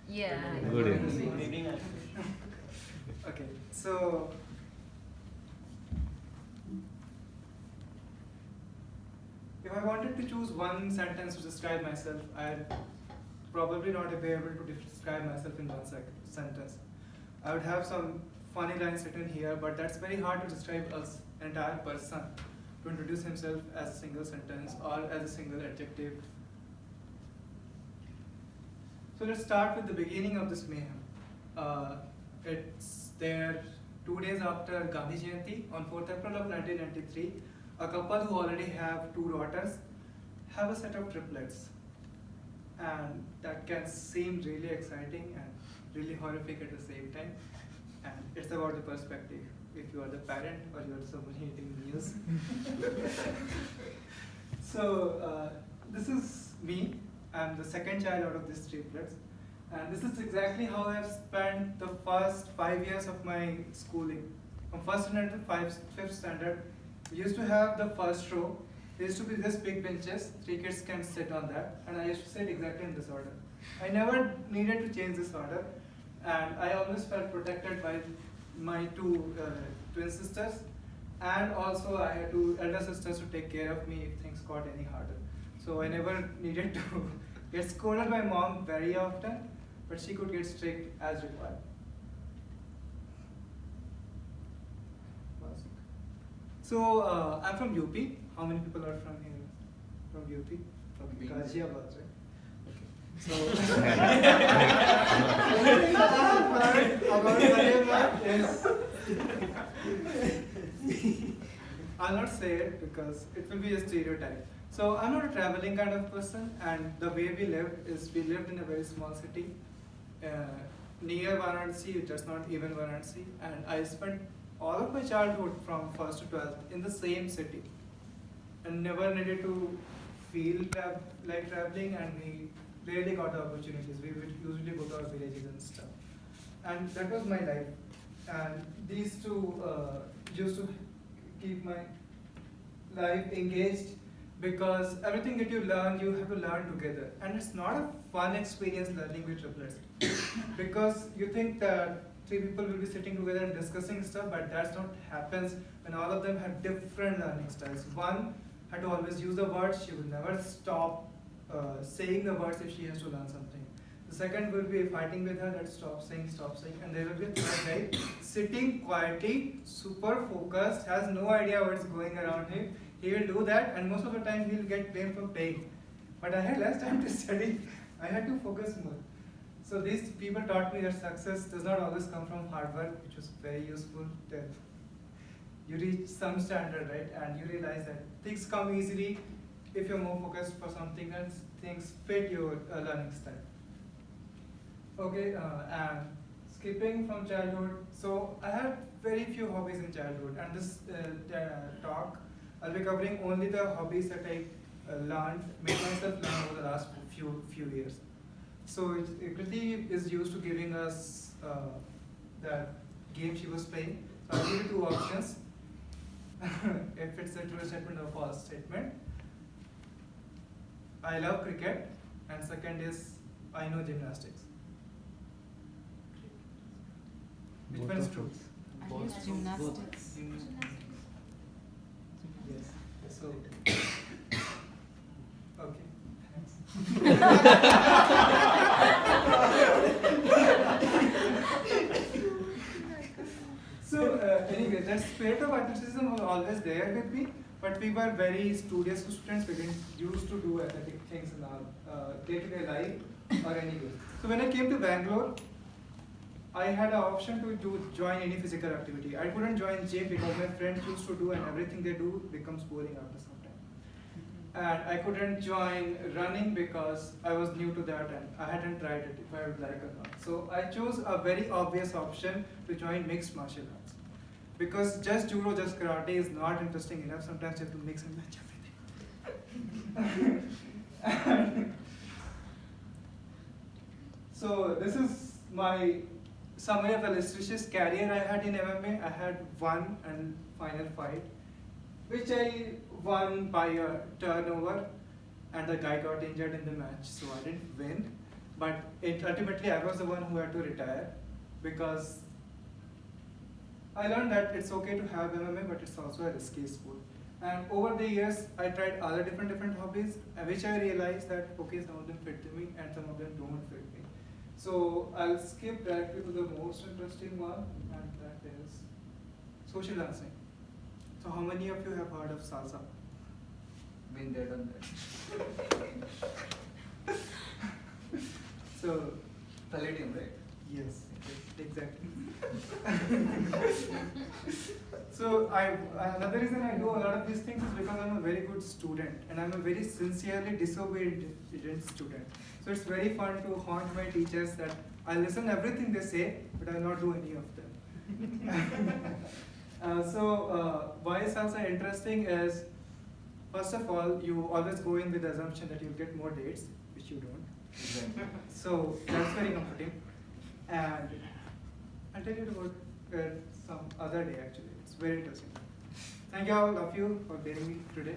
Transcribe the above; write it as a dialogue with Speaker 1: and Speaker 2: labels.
Speaker 1: Yeah.
Speaker 2: Good answer.
Speaker 3: Okay, so if I wanted to choose one sentence to describe myself, I'd probably not be able to describe myself in one sentence. I would have some funny lines written here, but that's very hard to describe an entire person, to introduce himself as a single sentence or as a single adjective. So let's start with the beginning of this mayhem. It's there 2 days after Gandhi Jayanti, on 4th April of 1993. A couple who already have 2 daughters have a set of triplets. And that can seem really exciting and really horrific at the same time. And it's about the perspective. If you are the parent or you are someone eating news. So this is me. I'm the second child out of these triplets. And this is exactly how I've spent the first 5 years of my schooling. From first standard to fifth standard, we used to have the first row. There used to be this big benches, 3 kids can sit on that, and I used to sit exactly in this order. I never needed to change this order, and I always felt protected by my two twin sisters, and also I had two elder sisters to take care of me if things got any harder. So I never needed to get scolded by mom very often, but she could get strict as required. So I'm from UP. How many people are from here? From UP? Okay, Ghaziabad, right? Okay. So everything that I have heard about Ghaziabad is I'll not say it because it will be a stereotype. So I'm not a traveling kind of person, and the way we lived is we lived in a very small city near Varanasi, just not even Varanasi, and I spent all of my childhood from 1st to 12th in the same city, and never needed to feel like traveling, and we rarely got the opportunities. We would usually go to our villages and stuff, and that was my life. And these two used to keep my life engaged, because everything that you learn, you have to learn together. And it's not a fun experience learning with triplets. Because you think that 3 people will be sitting together and discussing stuff, but that's not happens when all of them have different learning styles. One had to always use the words, she will never stop saying the words if she has to learn something. The second will be fighting with her, that stop saying, and there will be a third guy sitting quietly, super focused, has no idea what's going around him. He will do that, and most of the time he will get blamed for playing. But I had less time to study, I had to focus more. So these people taught me that success does not always come from hard work, which was very useful. That you reach some standard, right, and you realize that things come easily if you're more focused for something else, things fit your learning style. Okay, and skipping from childhood, so I had very few hobbies in childhood, and this talk, I'll be covering only the hobbies that I made myself learn over the last few years. So Kriti is used to giving us the game she was playing. So I'll give you 2 options. If it's a true statement or false statement. I love cricket, and second is I know gymnastics. Which one is true?
Speaker 1: I use gymnastics.
Speaker 3: Yes. So okay. So anyway, that spirit of athleticism was always there with me, but we were very studious students. We didn't used to do athletic things in our day-to-day life or anyway. So when I came to Bangalore, I had an option to join any physical activity. I couldn't join gym because my friends used to do, and everything they do becomes boring after some time. And I couldn't join running because I was new to that and I hadn't tried it if I would like or not. So I chose a very obvious option to join mixed martial arts. Because just judo, just karate is not interesting enough. Sometimes you have to mix and match everything. So this is my summary of the illustrious career I had in MMA. I had one and final fight, which I won by a turnover, and the guy got injured in the match, so I didn't win. But ultimately, I was the one who had to retire because I learned that it's okay to have MMA, but it's also a risky sport. And over the years, I tried other different hobbies, which I realized that okay, some of them fit me and some of them don't fit me. So I'll skip directly to the most interesting one, and that is social dancing. So how many of you have heard of salsa?
Speaker 2: Been there, done that.
Speaker 3: So
Speaker 2: Palladium, right?
Speaker 3: yes, exactly. So another reason I do a lot of these things is because I'm a very good student and I'm a very sincerely disobedient student. So it's very fun to haunt my teachers that I listen everything they say, but I'll not do any of them. Why is salsa interesting is, first of all, you always go in with the assumption that you'll get more dates, which you don't.
Speaker 2: Exactly.
Speaker 3: So that's very comforting. And I'll tell you about some other day actually. It's very interesting. Thank you all of you for bearing me today.